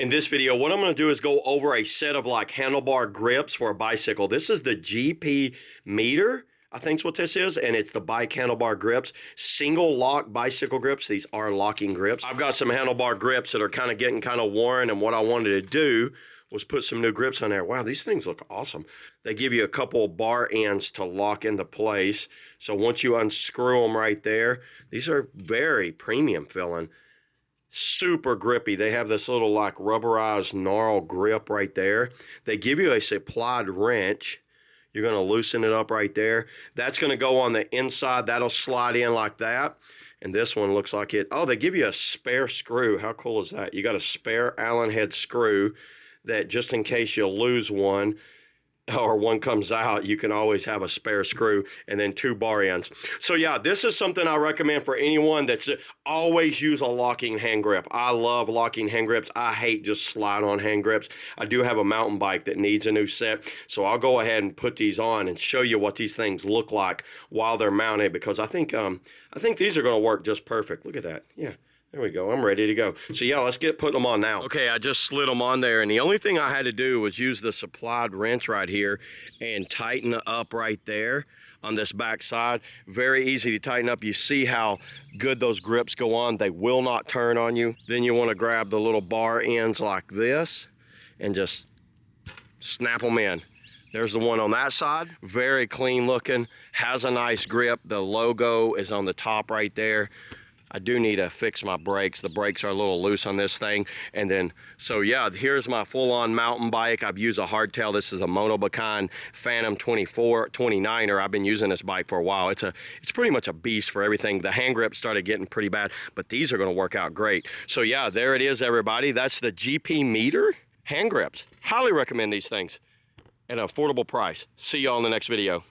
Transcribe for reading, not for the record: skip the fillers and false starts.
In this video, what I'm going to do is go over a set of like handlebar grips for a bicycle. This is the GP meter, I think is what this is, and it's the bike handlebar grips, single lock bicycle grips. These are locking grips. I've got some handlebar grips that are kind of getting kind of worn, and what I wanted to do was put some new grips on there. Wow, these things look awesome. They give you a couple of bar ends to lock into place. So once you unscrew them right there, these are very premium feeling. Super grippy. They have this little like rubberized gnarl grip right there. They give you a supplied wrench. You're going to loosen it up right there. That's going to go on the inside. That'll slide in like that. And this one looks like it. Oh, they give you a spare screw. How cool is that? You got a spare Allen head screw that just in case you lose one or one comes out, you can always have a spare screw, and then 2 bar ends. So yeah, this is something I recommend for anyone that's always use a locking hand grip. I love locking hand grips. I hate just slide on hand grips. I do have a mountain bike that needs a new set, so I'll go ahead and put these on and show you what these things look like while they're mounted, because I think these are going to work just perfect. Look at that. Yeah. There we go. I'm ready to go. So yeah, let's get putting them on now. Okay, I just slid them on there, and the only thing I had to do was use the supplied wrench right here and tighten it up right there on this back side. Very easy to tighten up. You see how good those grips go on. They will not turn on you. Then you want to grab the little bar ends like this and just snap them in. There's the one on that side. Very clean looking, has a nice grip. The logo is on the top right there. I do need to fix my brakes. The brakes are a little loose on this thing. And then, so yeah, here's my full-on mountain bike. I've used a hardtail. This is a Monobakan Phantom 29er. I've been using this bike for a while. It's pretty much a beast for everything. The hand grips started getting pretty bad, but these are gonna work out great. So yeah, there it is, everybody. That's the GP meter hand grips. Highly recommend these things at an affordable price. See y'all in the next video.